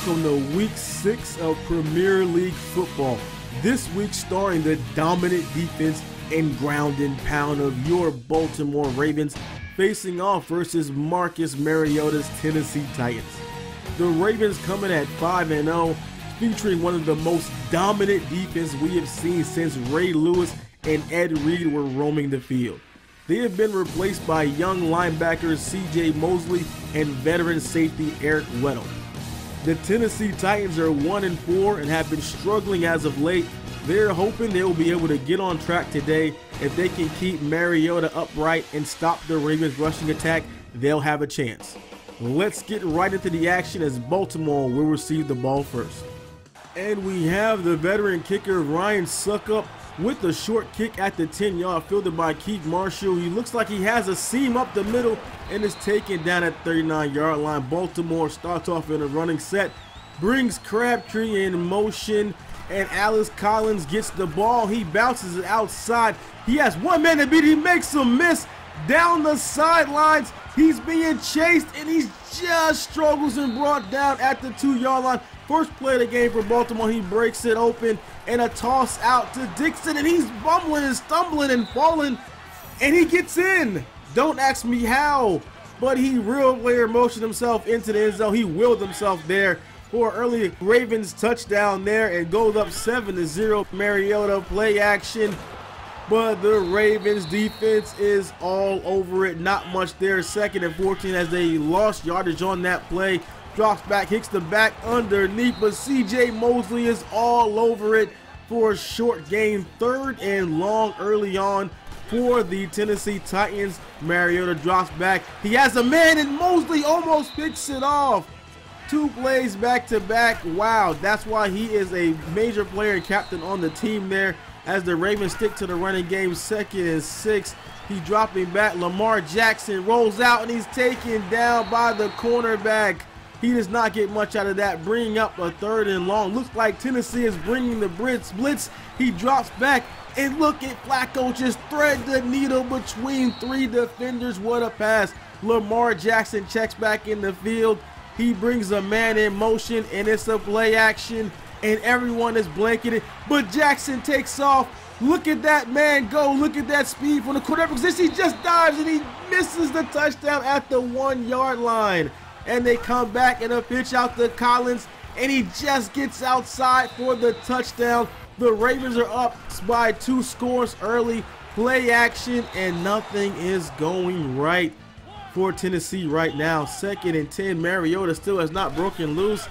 welcome to Week 6 of Premier League football. This week starring the dominant defense and ground and pound of your Baltimore Ravens facing off versus Marcus Mariota's Tennessee Titans. The Ravens coming at 5-0, featuring one of the most dominant defense we have seen since Ray Lewis and Ed Reed were roaming the field. They have been replaced by young linebackers C.J. Mosley and veteran safety Eric Weddle. The Tennessee Titans are 1-4 and have been struggling as of late. They're hoping they will be able to get on track today. If they can keep Mariota upright and stop the Ravens' rushing attack, they'll have a chance. Let's get right into the action as Baltimore will receive the ball first. And we have the veteran kicker Ryan Suckup with a short kick at the 10-yard, fielded by Keith Marshall. He looks like he has a seam up the middle and is taken down at 39-yard line. Baltimore starts off in a running set, brings Crabtree in motion, and Alex Collins gets the ball. He bounces it outside. He has one man to beat. He makes a miss down the sidelines. He's being chased, and he just struggles and brought down at the 2-yard line. First play of the game for Baltimore, he breaks it open, and a toss out to Dixon, and he's bumbling and stumbling and falling, and he gets in. Don't ask me how, but he real player motioned himself into the end zone. He willed himself there for early Ravens touchdown there and goes up 7-0. Mariota play action, but the Ravens defense is all over it. Not much there. 2nd and 14 as they lost yardage on that play. Drops back, hits the back underneath, but C.J. Mosley is all over it for a short gain. 3rd and long early on for the Tennessee Titans. Mariota drops back. He has a man, and Mosley almost picks it off. 2 plays back to back. Wow, that's why he is a major player and captain on the team there as the Ravens stick to the running game. 2nd and 6. He's dropping back. Lamar Jackson rolls out, and he's taken down by the cornerback. He does not get much out of that, bringing up a 3rd and long. Looks like Tennessee is bringing the blitz. He drops back, and look at Flacco just thread the needle between 3 defenders. What a pass. Lamar Jackson checks back in the field. He brings a man in motion, and it's a play action, and everyone is blanketed. But Jackson takes off. Look at that man go. Look at that speed from the quarterback position. He just dives, and he misses the touchdown at the 1-yard line. And they come back and a pitch out to Collins, and he just gets outside for the touchdown. The Ravens are up by 2 scores early. Play action, and nothing is going right for Tennessee right now. 2nd and 10. Mariota still has not broken loose.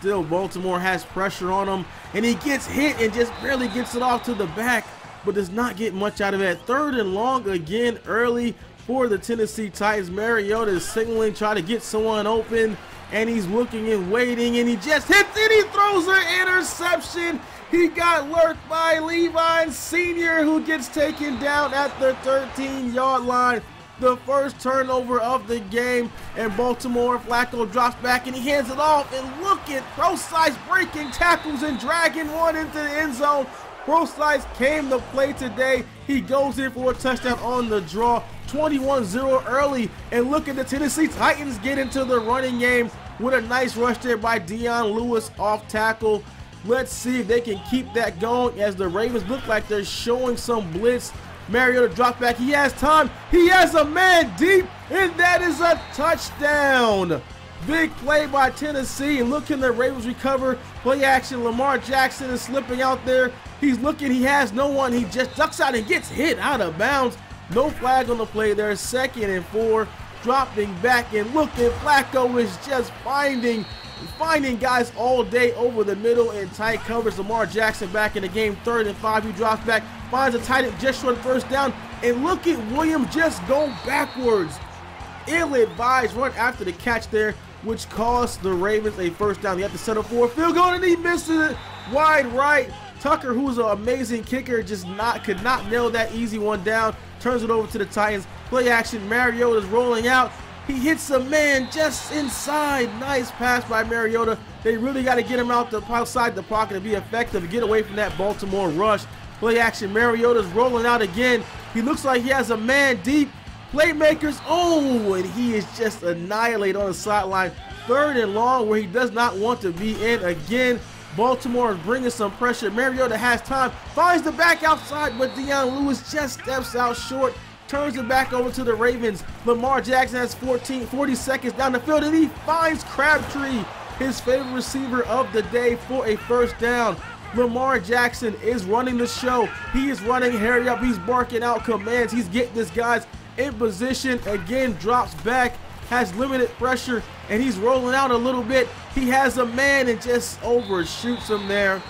Baltimore has pressure on him, and he gets hit and just barely gets it off to the back, but does not get much out of it. 3rd and long again early for the Tennessee Titans. Mariota is signaling, trying to get someone open, and he's looking and waiting, and he just hits it. He throws an interception. He got lurked by Levi Sr., who gets taken down at the 13-yard line. The first turnover of the game, and Baltimore. Flacco drops back, and he hands it off, and look at Procise breaking tackles and dragging one into the end zone. Procise came to play today. He goes in for a touchdown on the draw. 21-0 early, and look at the Tennessee Titans get into the running game with a nice rush there by Dion Lewis off tackle. Let's see if they can keep that going as the Ravens look like they're showing some blitz. Mariota drop back. He has time. He has a man deep, and that is a touchdown. Big play by Tennessee, and look, can the Ravens recover? Play action. Lamar Jackson is slipping out there. He's looking. He has no one. He just ducks out and gets hit out of bounds. No flag on the play there. 2nd and 4. Dropping back, and look at Flacco is just finding guys all day over the middle in tight coverage. Lamar Jackson back in the game. 3rd and 5. He drops back, finds a tight end just short first down, and look at Williams just go backwards. Ill-advised run after the catch there, which cost the Ravens a first down. They have to settle for a field goal, and he misses it wide right. Tucker, who's an amazing kicker, just could not nail that easy one down. Turns it over to the Titans. Play action. Mariota's rolling out. He hits a man just inside. Nice pass by Mariota. They really got to get him outside the pocket to be effective to get away from that Baltimore rush. Play action. Mariota's rolling out again. He looks like he has a man deep. Playmakers. Oh, and he is just annihilated on the sideline 3rd and long where he does not want to be in. Again, Baltimore is bringing some pressure. Mariota has time, finds the back outside, but Deion Lewis just steps out short, turns it back over to the Ravens. Lamar Jackson has 40 seconds down the field, and he finds Crabtree, his favorite receiver of the day, for a 1st down. Lamar Jackson is running the show. He is running, hurry up, he's barking out commands. He's getting his guys in position. Again, drops back, has limited pressure, and he's rolling out a little bit. He has a man and just overshoots him there.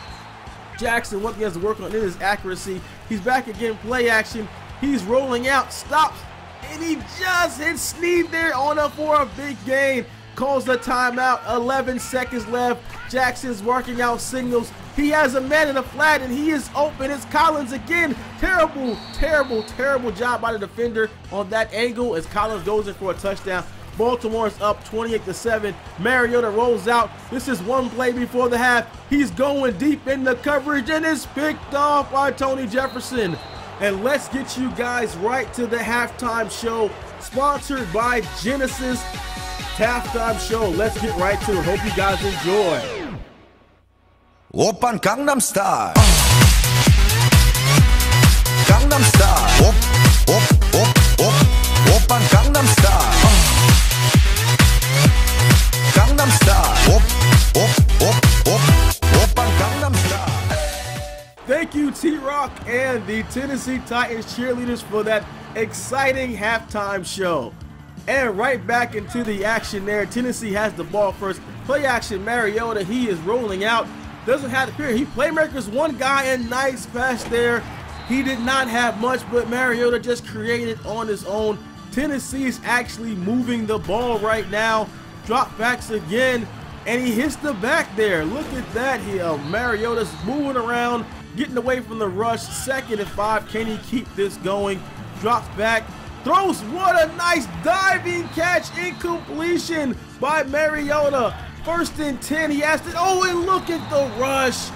Jackson, what he has to work on is his accuracy. He's back again, play action. He's rolling out, stops, and he just hits Snead there for a big gain. Calls the timeout, 11 seconds left. Jackson's working out signals. He has a man in the flat, and he is open. It's Collins again. Terrible, terrible, terrible job by the defender on that angle as Collins goes in for a touchdown. Baltimore is up 28-7. Mariota rolls out. This is one play before the half. He's going deep in the coverage, and it's picked off by Tony Jefferson. And let's get you guys right to the halftime show, sponsored by Genesis Halftime Show. Let's get right to it. Hope you guys enjoy. Oppan Gangnam Style. Gangnam Style. Oppan Gangnam Style. Gangnam Style. Oppan Gangnam Style. Thank you, T-Rock and the Tennessee Titans cheerleaders for that exciting halftime show. And right back into the action there. Tennessee has the ball first. Play action, Mariota, he is rolling out. Doesn't have to appear. He playmakers one guy, and nice pass there. He did not have much, but Mariota just created on his own. Tennessee is actually moving the ball right now. Drop backs again, and he hits the back there. Look at that. Mariota's moving around, getting away from the rush. 2nd and 5. Can he keep this going? Drops back. Throws. What a nice diving catch. Incompletion by Mariota. 1st and 10. He has to. Oh, and look at the rush.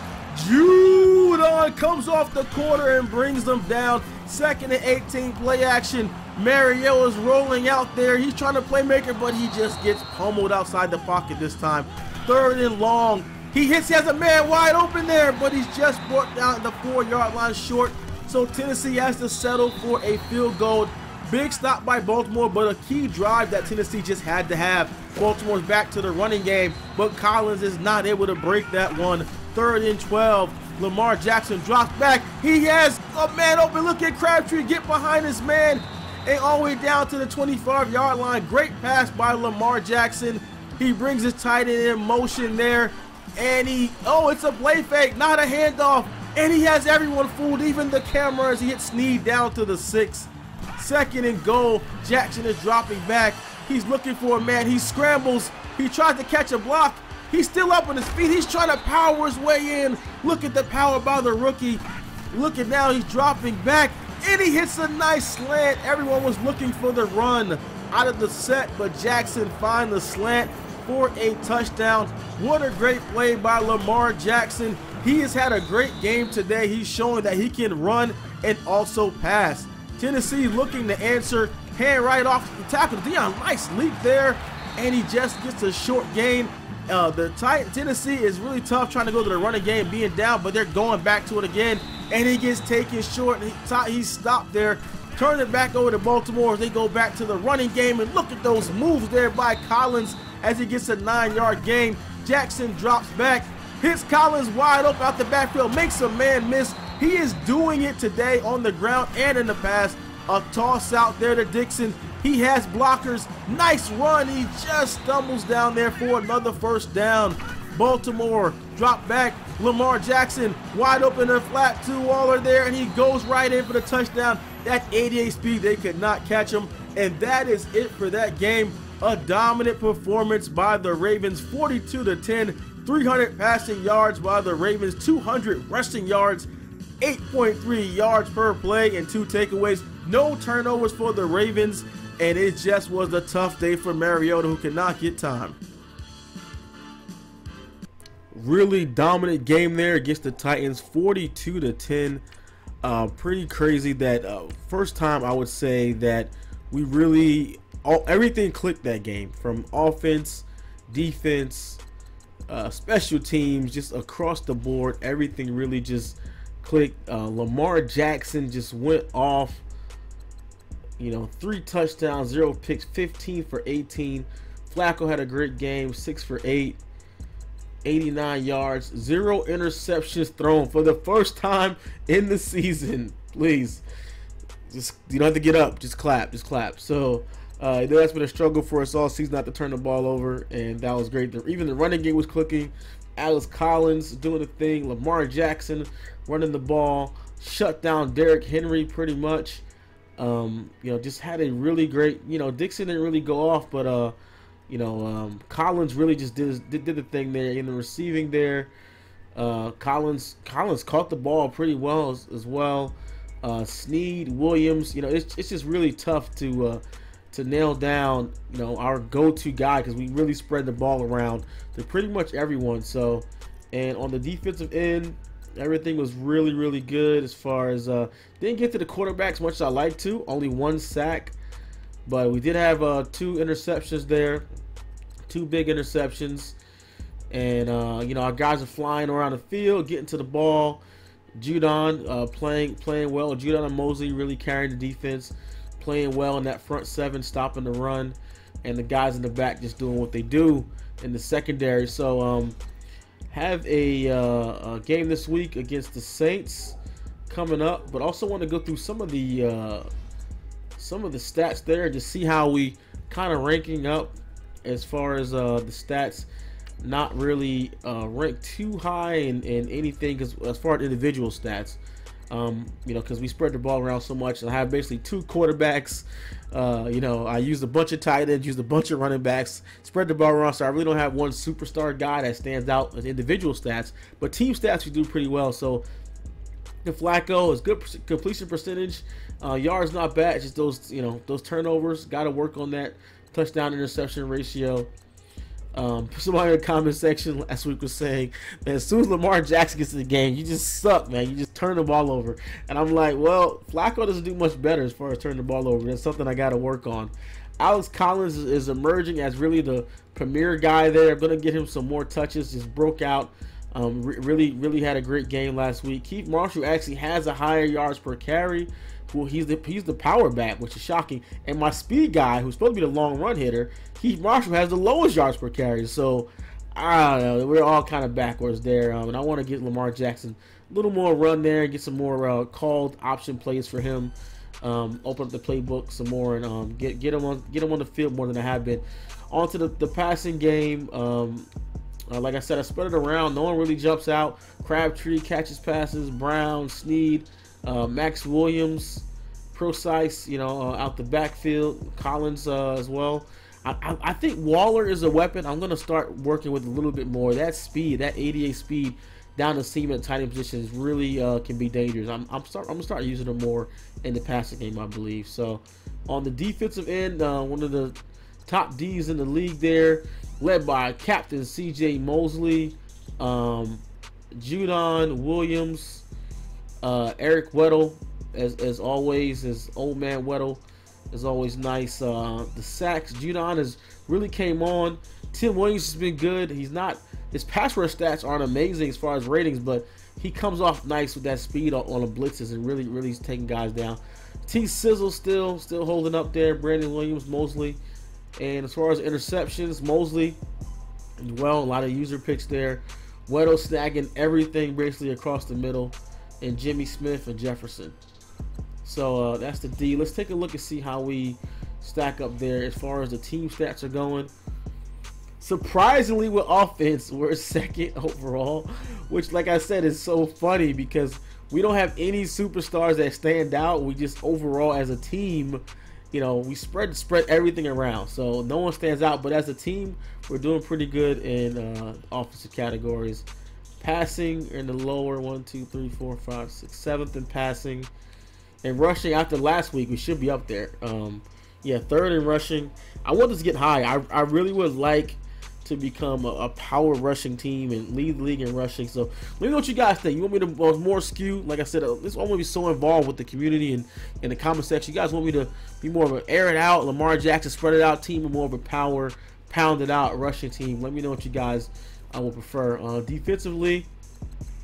Judon comes off the corner and brings them down. 2nd and 18. Play action. Mariota's rolling out there. He's trying to playmaker, but he just gets pummeled outside the pocket this time. 3rd and long. He hits. He has a man wide open there, but he's just brought down the 4-yard line short. So Tennessee has to settle for a field goal. Big stop by Baltimore, but a key drive that Tennessee just had to have. Baltimore's back to the running game, but Collins is not able to break that one. 3rd and 12. Lamar Jackson drops back. He has a man open. Look at Crabtree get behind his man and all the way down to the 25-yard line. Great pass by Lamar Jackson. He brings his tight end in motion there, and it's a play fake, not a handoff. And he has everyone fooled, even the camera, as he hits Snead down to the 6. 2nd and goal. Jackson is dropping back. He's looking for a man. He scrambles. He tries to catch a block. He's still up on his feet. He's trying to power his way in. Look at the power by the rookie. Look at now, he's dropping back, and he hits a nice slant. Everyone was looking for the run out of the set, but Jackson finds the slant for a touchdown. What a great play by Lamar Jackson. He has had a great game today. He's showing that he can run and also pass. Tennessee looking to answer. Hand right off the tackle. Deion, nice leap there, and he just gets a short gain. Tennessee is really tough trying to go to the running game, being down, but they're going back to it again, and he gets taken short. He's stopped there. Turn it back over to Baltimore as they go back to the running game, and look at those moves there by Collins as he gets a 9-yard gain. Jackson drops back, hits Collins wide open out the backfield, makes a man miss. He is doing it today on the ground and in the pass. A toss out there to Dixon. He has blockers. Nice run. He just stumbles down there for another 1st down. Baltimore drop back. Lamar Jackson wide open in the flat. 2 Waller there, and he goes right in for the touchdown. That 88 speed, they could not catch him. And that is it for that game. A dominant performance by the Ravens, 42-10. 300 passing yards by the Ravens, 200 rushing yards, 8.3 yards per play, and 2 takeaways. No turnovers for the Ravens, and it just was a tough day for Mariota, who could not get time. Really dominant game there against the Titans, 42-10. Pretty crazy that first time I would say that we really everything clicked that game, from offense, defense, special teams, just across the board, everything really just clicked. Lamar Jackson just went off. 3 touchdowns, 0 picks, 15 for 18. Flacco had a great game, 6 for 8, 89 yards, 0 interceptions thrown for the first time in the season. Please, you don't have to get up, just clap. So that's been a struggle for us all season not to turn the ball over, and that was great. Even the running game was clicking. Alex Collins doing the thing. Lamar Jackson running the ball, shut down Derrick Henry pretty much. Just had a really great. Dixon didn't really go off, but Collins really just did the thing there in the receiving there. Collins caught the ball pretty well as well. Snead, Williams, it's just really tough to nail down our go-to guy, because we really spread the ball around to pretty much everyone. So, and on the defensive end, everything was really, really good as far as didn't get to the quarterback as much as I like to. Only 1 sack, but we did have 2 interceptions there, 2 big interceptions, and our guys are flying around the field, getting to the ball. Judon playing well. Judon and Mosley really carrying the defense, playing well in that front 7, stopping the run, and the guys in the back just doing what they do in the secondary. So have a game this week against the Saints coming up, but also want to go through some of the stats there and just see how we kind of ranking up as far as the stats. Not really ranked too high in anything, because as far as individual stats, because we spread the ball around so much, and I have basically 2 quarterbacks. I used a bunch of tight ends, used a bunch of running backs, spread the ball around, so I really don't have one superstar guy that stands out as individual stats, but team stats we do pretty well. So the Flacco is good completion percentage, yards not bad. It's just those turnovers, got to work on that touchdown interception ratio. Somebody in the comment section last week was saying that as soon as Lamar Jackson gets to the game, you just suck, man. You just turn the ball over. And I'm like, well, Flacco doesn't do much better as far as turning the ball over. That's something I got to work on. Alex Collins is emerging as really the premier guy there. I'm going to get him some more touches. Just broke out. Really had a great game last week. Keith Marshall actually has a higher yards per carry. Well, he's the power back, which is shocking. And my speed guy, who's supposed to be the long run hitter, Keith Marshall, has the lowest yards per carry. So I don't know. We're all kind of backwards there. And I want to get Lamar Jackson a little more run there and get some more called option plays for him. Open up the playbook some more and get him on the field more than I have been. On to the passing game. Like I said, I spread it around. No one really jumps out. Crabtree catches passes. Brown, Snead, Max Williams, precise, out the backfield. Collins as well. I think Waller is a weapon. I'm going to start working with a little bit more. That speed, that 88 speed down the seam at tight end positions really can be dangerous. I'm going to start using them more in the passing game, I believe. So on the defensive end, one of the top Ds in the league there, led by Captain C.J. Mosley, Judon, Williams, Eric Weddle, as always, as old man Weddle is always nice. The sacks, Judon has really came on. Tim Williams has been good. His pass rush stats aren't amazing as far as ratings, but he comes off nice with that speed on the blitzes and really taking guys down. T. Sizzle still holding up there. Brandon Williams, Mosley. And as far as interceptions, Mosley, well, a lot of user picks there. Weddle snagging everything basically across the middle, and Jimmy Smith and Jefferson. So that's the D. Let's take a look and see how we stack up there as far as the team stats are going. Surprisingly, with offense, we're second overall, which, like I said, is so funny because we don't have any superstars that stand out. We just overall as a team, we spread everything around, so no one stands out. But as a team, we're doing pretty good in offensive categories. Passing in the lower 1, 2, 3, 4, 5, 6, 7th in passing, and rushing after last week we should be up there. Third in rushing. I want us to get high. I really would like to become a power rushing team and lead the league in rushing. So let me know what you guys think. You want me to more skew? Like I said, I want to be so involved with the community and in the comment section. You guys want me to be more of an air it out, Lamar Jackson spread it out team, or more of a power pounded out rushing team. Let me know what you guys will prefer. Defensively,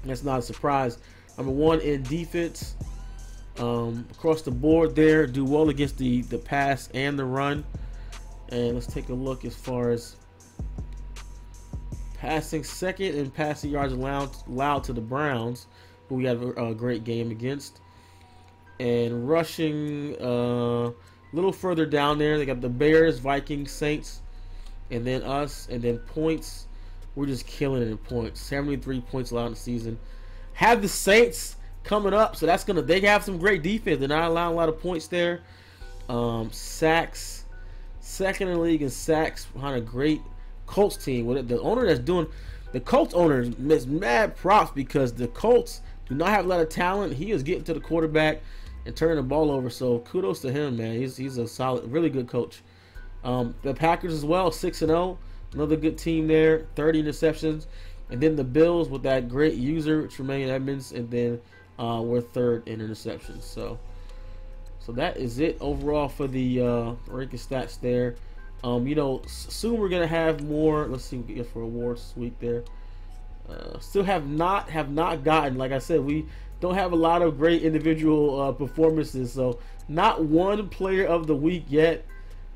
that's not a surprise. Number 1 in defense across the board there. Do well against the pass and the run. And let's take a look as far as passing, second in passing yards allowed to the Browns, who we have a great game against. And rushing a little further down there, they got the Bears, Vikings, Saints, and then us. And then points, we're just killing it in points. 73 points allowed in the season. Have the Saints coming up, so that's they have some great defense. They're not allowing a lot of points there. Sacks, second in the league in sacks behind a great Colts team. With the owner that's doing, the Colts owner is mad props, because the Colts do not have a lot of talent. He is getting to the quarterback and turning the ball over. So kudos to him, man. He's a solid, really good coach. The Packers as well, 6-0, another good team there. 30 interceptions, and then the Bills with that great user Tremaine Edmonds, and then we're third in interceptions. So that is it overall for the ranking stats there. Soon we're gonna have more. Let's see what we get for awards this week there. Still have not gotten, like I said, we don't have a lot of great individual performances, so not one player of the week yet.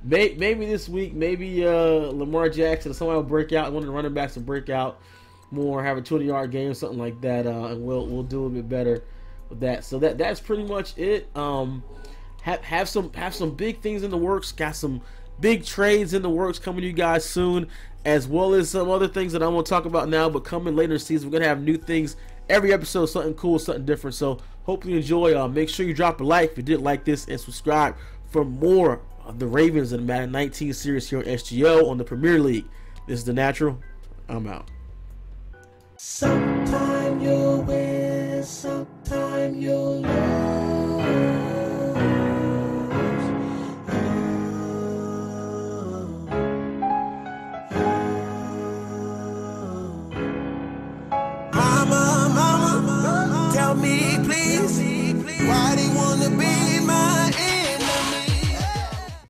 Maybe this week, maybe Lamar Jackson or somebody will break out. One of the running backs will break out more, have a 20-yard game, something like that, and we'll do a bit better with that. So that's pretty much it. Have some big things in the works. Got some big trades in the works coming to you guys soon, as well as some other things that I won't talk about now, but coming later in the season. We're gonna have new things every episode, something cool, something different. So hope you enjoy. Make sure you drop a like if you did like this, and subscribe for more of the Ravens and the Madden 19 series here on SGO on the Premier League. This is The Natural. I'm out. Sometime you'll win, sometime you'll lose. Mama, tell me please, why they wanna be